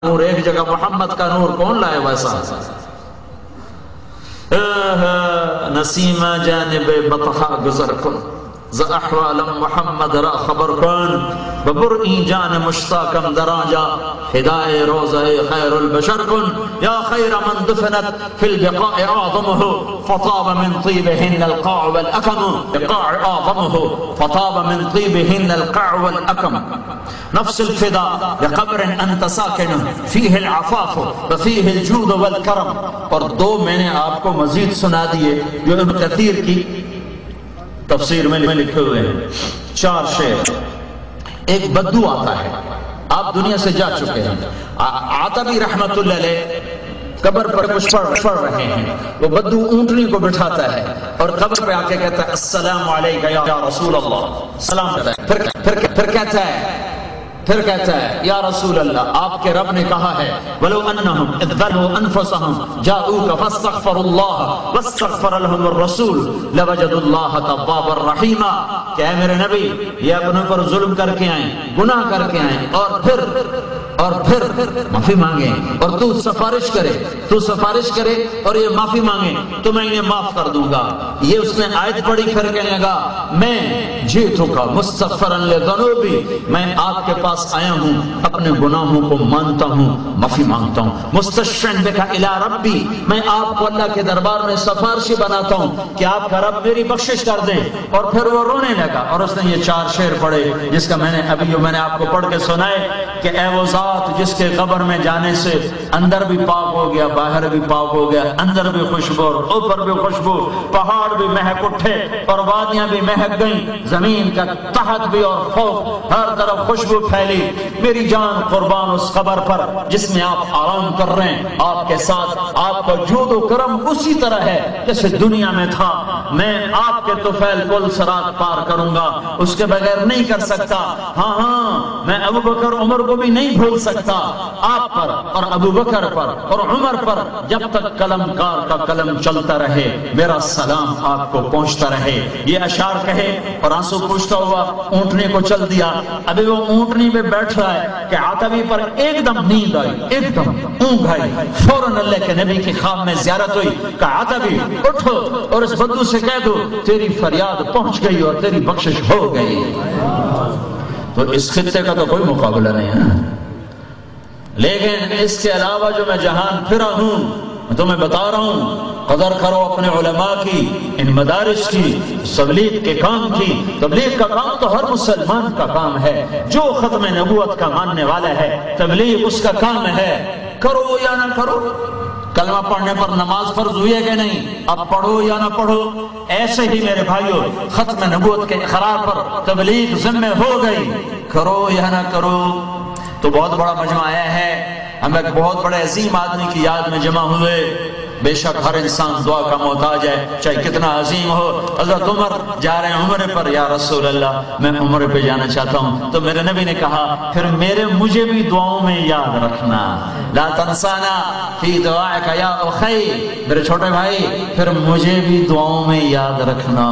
نور ایک جگہ محمد کا نور کون لائے ویسا؟ نسیم جانب بطحا گزر کن ز احوال محمد را خبر کن ببر این جان مشتاقم دراجا ہدائے روضہ خیر البشر کن یا خیر من دفنت فی البقاء اعظمه فطاب من طیبهن القاع والاکم بقاع اعظمه فطاب من طیبهن القاع والاکم نفس الفدا بقبر انت ساکن فیہ العفاف وفیہ الجود والکرم۔ اور دو میں نے آپ کو مزید سنا دیے جو ابن کثیر کی تفسیر میں لکھے ہوئے ہیں، 4 شعر۔ ایک بدو آتا ہے، آپ دنیا سے جا چکے ہیں، عطبی رحمت اللہ علیہ قبر پر کچھ پڑھ رہے ہیں، وہ بدو اونٹنی کو بٹھاتا ہے اور قبر پہ آ کے کہتا ہے السلام علیکہ یا رسول اللہ، سلام کرتا ہے، پھر کہتا ہے یا رسول اللہ آپ کے رب نے کہا ہے وَلَوْ أَنَّهُمْ إِذْ ظَلَمُوا أَنفُسَهُمْ جَاءُوكَ فَاسْتَغْفَرُوا اللَّهَ وَاسْتَغْفَرَ لَهُمُ الرَّسُولُ لَوَجَدُوا اللَّهَ تَوَّابًا رَحِيمًا۔ کہ اے میرے نبی یہ اپنے پر ظلم کر کے آئیں، گناہ کر کے آئیں اور پھر معافی مانگیں اور تو سفارش کرے اور یہ معافی مانگیں تو میں انہیں معاف کر دوں گا۔ یہ اس نے آیت پڑھی، پھر کہنے لگا میں جئتک مستغفرا لذنوبی، میں آپ کے پاس آیا ہوں اپنے گناہوں کو مانتا ہوں، معافی مانگتا ہوں، مستشفعا بک الی ربی، میں آپ کو اللہ کے دربار میں سفارشی بناتا ہوں کہ آپ کا رب میری بخشش کر دیں۔ اور پھر وہ رونے لگا اور اس نے یہ 4 شعر پڑھے جس کا میں نے آپ کو پڑھ کے سنائے کہ اے وہ ذات جس کے قبر میں جانے سے اندر بھی پاک ہو گیا، باہر بھی پاک ہو گیا، اندر بھی خوشبو اور اوپر بھی خوشبو، پہاڑ بھی مہک اٹھے اور وادیاں بھی مہک گئیں، زمین کا تحت بھی اور فوق ہر طرف خوشبو پھیلی۔ میری جان قربان اس قبر پر جس میں آپ آرام کر رہے ہیں، آپ کے ساتھ آپ کا جود و کرم اسی طرح ہے جیسے دنیا میں تھا۔ میں آپ کے طفیل پل صراط پار کروں گا، اس کے بغیر نہیں کر سکتا۔ ہاں میں ابو بکر عمر کو بھی نہیں بھول سکتا، آپ پر اور ابو بکر پر اور عمر پر جب تک قلم کار کا قلم چلتا رہے میرا سلام آپ کو پہنچتا رہے۔ یہ اشعار کہے اور آنسو پوچھتا ہوا اونٹنے کو چل دیا۔ ابھی وہ اونٹنی پہ بیٹھ رہا ہے کہ عتبی پر ایک دم نیند آئی، ایک دم اونگ آئی، فوراً اللہ کے نبی کی خواب میں زیارت ہوئی کہ عتبی اٹھو اور اس بدو سے کہہ دو تیری فریاد پہنچ گئی اور تیری بخشش ہو گئی۔ تو اس خطے کا تو کوئی مقابلہ نہیں ہے، لیکن اس کے علاوہ جو میں جہان پھرا ہوں میں تمہیں بتا رہا ہوں قدر کرو اپنے علماء کی، ان مدارس کی، تبلیغ کے کام کی۔ تبلیغ کا کام تو ہر مسلمان کا کام ہے، جو ختم نبوت کا ماننے والا ہے تبلیغ اس کا کام ہے، کرو یا نہ کرو۔ کلمہ پڑھنے پر نماز فرض ہوئی ہے کہ نہیں؟ اب پڑھو یا نہ پڑھو۔ ایسے ہی میرے بھائیو ختم نبوت کے اقرار پر تبلیغ ذمہ ہو گئی، کرو یا نہ کرو۔ تو بہت بڑا مجمع آیا ہے، ہم ایک بہت بڑے عظیم آدمی کی یاد میں جمع ہوئے۔ بے شک ہر انسان دعا کا محتاج ہے، چاہے کتنا عظیم ہو۔ حضرت عمر جا رہے ہیں عمرے پر، یا رسول اللہ میں عمرے پہ جانا چاہتا ہوں۔ تو میرے نبی نے کہا پھر مجھے بھی دعاؤں میں یاد رکھنا، لا تنسانا فی دعائک یا اخی، میرے چھوٹے بھائی پھر مجھے بھی دعاؤں میں یاد رکھنا۔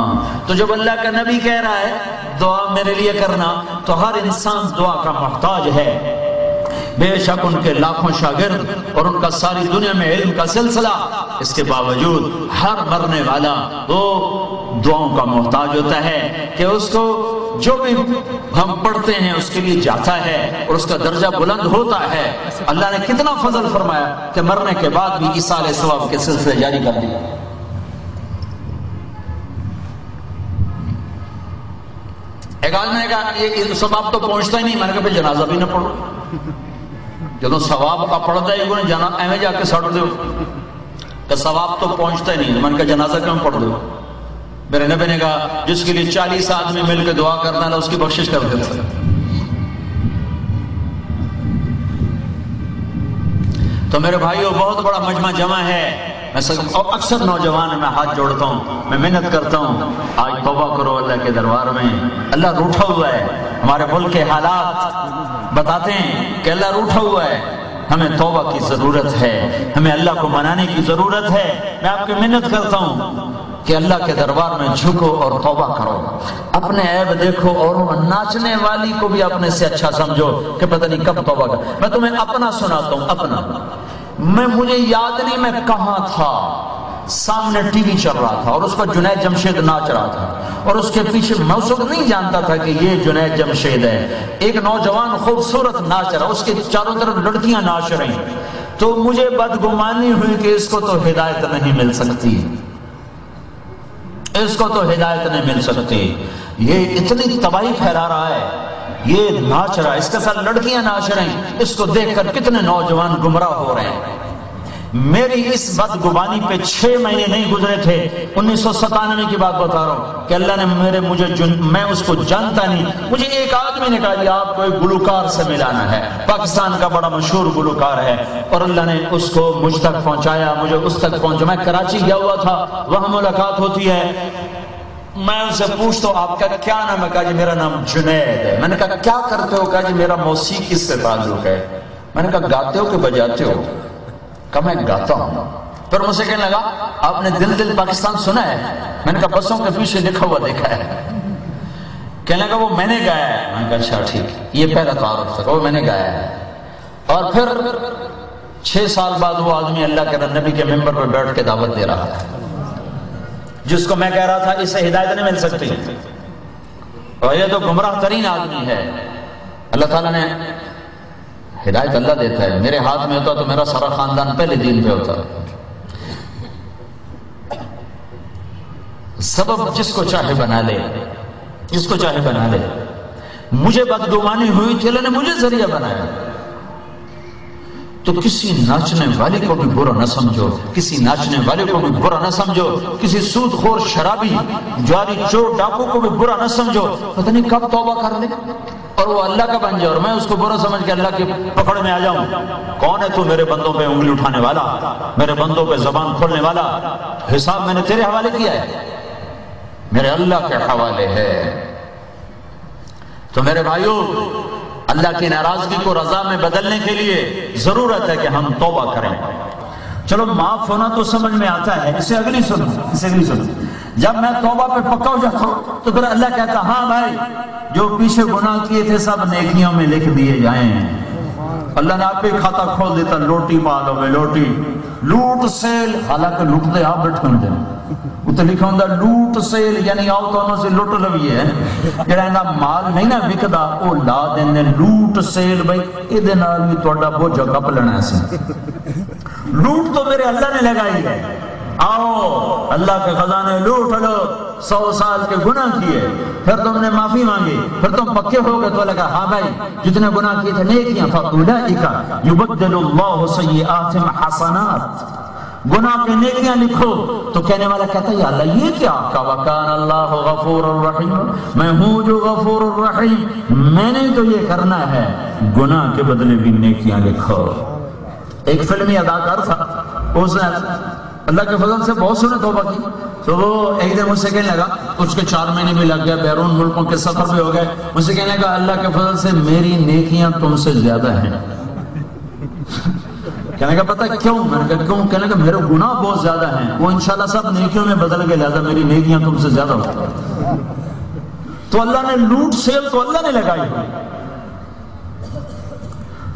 تو جب اللہ کا نبی کہہ رہا ہے دعا میرے لیے کرنا تو ہر انسان دعا کا محتاج ہے۔ بے شک ان کے لاکھوں شاگرد اور ان کا ساری دنیا میں علم کا سلسلہ، اس کے باوجود ہر مرنے والا وہ دعاؤں کا محتاج ہوتا ہے کہ اس کو جو بھی ہم پڑھتے ہیں اس کے لیے جاتا ہے اور اس کا درجہ بلند ہوتا ہے۔ اللہ نے کتنا فضل فرمایا کہ مرنے کے بعد بھی ایصال ثواب کے سلسلے جاری کر دیا۔ ایک آدمی نے کہا یہ ثواب تو پہنچتا ہی نہیں، میں نے کہا پھر جنازہ بھی نہ پڑھو، جدو ثواب کا پڑھتا ہے یہ جانا ایویں جا کے سڑ دو کہ ثواب تو پہنچتا ہی نہیں، میں نے کہا جنازہ کیوں پڑھ دو؟ میرے نبی نے کہا جس کے لیے 40 آدمی مل کے دعا کرنا ہے اس کی بخشش کر دیتا ہے۔ تو میرے بھائیو بہت بڑا مجمع جمع ہے، اور اکثر نوجوان میں ہاتھ جوڑتا ہوں، میں محنت کرتا ہوں آج توبہ کرو اللہ کے دربار میں۔ اللہ روٹھا ہوا ہے، ہمارے ملک کے حالات بتاتے ہیں کہ اللہ روٹھا ہوا ہے، ہمیں توبہ کی ضرورت ہے، ہمیں اللہ کو منانے کی ضرورت ہے۔ میں آپ کی محنت کرتا ہوں کہ اللہ کے دربار میں جھکو اور توبہ کرو، اپنے عیب دیکھو اور ناچنے والی کو بھی اپنے سے اچھا سمجھو کہ پتہ نہیں کب توبہ کر۔ میں تمہیں اپنا سناتا ہوں، اپنا، مجھے یاد نہیں میں کہاں تھا، سامنے ٹی وی چل رہا تھا اور اس پر جنید جمشید ناچ رہا تھا، اور اس کے پیچھے میں اس وقت نہیں جانتا تھا کہ یہ جنید جمشید ہے، ایک نوجوان خوبصورت ناچ رہا، اس کے چاروں طرف لڑکیاں ناچ رہی، تو مجھے بدگمانی ہوئی کہ اس کو تو ہدایت نہیں مل سکتی، اس کو تو ہدایت نہیں مل سکتی، یہ اتنی تباہی پھیلا رہا ہے، یہ ناچ رہا ہے، اس کے ساتھ لڑکیاں ناچ رہی، اس کو دیکھ کر کتنے نوجوان گمراہ ہو رہے ہیں۔ میری اس بدگمانی پہ 6 مہینے نہیں گزرے تھے، 1997 کی بات بتا رہا ہوں کہ اللہ نے میں اس کو جانتا نہیں، مجھے ایک آدمی نے کہا کہ آپ کو ایک گلوکار سے ملانا ہے، پاکستان کا بڑا مشہور گلوکار ہے، اور اللہ نے اس کو مجھ تک پہنچایا، مجھے اس تک پہنچا، میں کراچی گیا ہوا تھا، وہاں ملاقات ہوتی ہے، میں ان سے پوچھتا ہوں آپ کا کیا نام ہے؟ کہا جی میرا نام جنید ہے۔ میں نے کہا کیا کرتے ہو؟ کہا جی میرا موسیقی سے تعلق ہے۔ میں نے کہا گاتے ہو کہ بجاتے ہو؟ کہا میں گاتا ہوں۔ پھر مجھ سے کہنے لگا آپ نے دل دل پاکستان سنا ہے؟ میں نے کہا بسوں کے پیچھے لکھا ہوا دیکھا ہے۔ کہنے لگا وہ میں نے گایا ہے۔ میں نے کہا اچھا ٹھیک، یہ پہلا تعارف تھا، وہ میں نے گایا ہے۔ اور پھر 6 سال بعد وہ آدمی اللہ کے نبی کے ممبر پہ بیٹھ کے دعوت دے رہا ہے، جس کو میں کہہ رہا تھا اس سے ہدایت نہیں مل سکتی، اور یہ تو گمراہ ترین آدمی ہے۔ اللہ تعالیٰ نے ہدایت اللہ دیتا ہے، میرے ہاتھ میں ہوتا تو میرا سارا خاندان پہلے دین پہ ہوتا۔ سبب جس کو چاہے بنا لے، جس کو چاہے بنا لے۔ مجھے بدگمانی ہوئی تھی، اللہ نے مجھے ذریعہ بنایا، تو کسی ناچنے والے کو بھی برا نہ سمجھو، کسی ناچنے والے کو بھی برا نہ سمجھو، کسی سود خور شرابی جواری چور ڈاکو کو بھی برا نہ سمجھو، پتہ نہیں کب توبہ کر لے اور وہ اللہ کا بن جائے اور میں اس کو برا سمجھ کے اللہ کی پکڑ میں آ جاؤں۔ کون ہے تو میرے بندوں پہ انگلی اٹھانے والا، میرے بندوں پہ زبان کھولنے والا؟ حساب میں نے تیرے حوالے کیا ہے، میرے اللہ کے حوالے ہے۔ تو میرے بھائیوں، اللہ کی ناراضگی کو رضا میں بدلنے کے لیے ضرورت ہے کہ ہم توبہ کریں۔ چلو معاف ہونا تو سمجھ میں آتا ہے، اسے اگلی سنو، جب میں توبہ پہ پکا ہو جاتا ہوں تو پھر اللہ کہتا ہاں بھائی جو پیچھے گناہ کیے تھے سب نیکیوں میں لکھ دیے جائیں۔ اللہ نے آپ پہ کھاتا کھول دیتا، لوٹی مالوں میں لوٹی، لوٹ سیل، حالانکہ لوٹتے آپ بیٹھے ہوتے ہیں، اتنے لکھا ہوتا لوٹ سیل، یعنی آؤ تو انہوں سے لوٹ لویے ہے، جڑا مال نہیں نہ وکدا وہ لا دینے لوٹ سیل۔ بھائی یہ نال بھی تھوڑا بوجھا کپ لینا سی، لوٹ تو میرے اللہ نے لگائی ہے، آؤ اللہ کے خزانے لوٹ لو، 100 سال کے گناہ کیے، پھر تم نے معافی مانگی، پھر تم پکے ہو گئے، تو لگا ہاں بھائی جتنے گناہ کیے تھے نیکیاں، فَأُولَئِكَ يُبَدِّلُ اللَّهُ سَيِّئَاتِهِمْ حَسَنَاتٍ، گناہ پہ نیکیاں لکھو۔ تو کہنے والا کہتا ہے یا اللہ یہ کیا؟ کہا وَكَانَ اللَّهُ غَفُورًا رَحِيمًا، میں ہوں جو غفور الرحیم، میں نے تو یہ کرنا ہے، گناہ کے بدلے بھی نیکیاں لکھو۔ ایک فلمی اداکار تھا، اس نے اللہ کے فضل سے بہت سنے توبہ کی، تو وہ ایک دن مجھ سے کہنے لگا، اس کے 4 مہینے بھی لگ گئے، بیرون ملکوں کے سفر بھی ہو گئے، مجھ سے کہنے لگا اللہ کے فضل سے میری نیکیاں تم سے زیادہ ہیں۔ کہنے کا پتہ کیوں؟ میں نے کہا کیوں؟ کہنے کا میرے گناہ بہت زیادہ ہیں، وہ انشاءاللہ سب نیکیوں میں بدل کے لہذا میری نیکیاں تم سے زیادہ ہوتی۔ تو اللہ نے لوٹ سیل تو اللہ نے لگائی،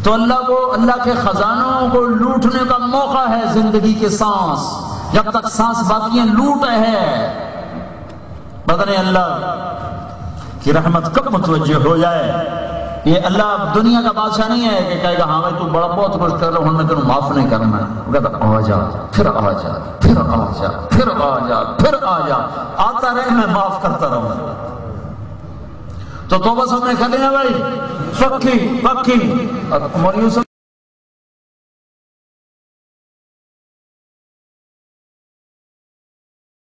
تو اللہ کو، اللہ کے خزانوں کو لوٹنے کا موقع ہے زندگی کے سانس، جب تک سانس باقی ہے لوٹ ہے۔ پتہ نہیں اللہ کی رحمت کب متوجہ ہو جائے۔ یہ اللہ دنیا کا بادشاہ نہیں ہے کہ کہے گا ہاں بھائی تو بڑا بہت کچھ کر رہا ہوں میں تمہیں معاف نہیں کرنا، وہ کہتا آ جا، پھر آ جا، پھر آ جا، پھر آ جا، پھر آ جا، آتا رہے میں معاف کرتا رہوں۔ تو توبہ سب نے کر لیا بھائی، پکی پکی۔ اور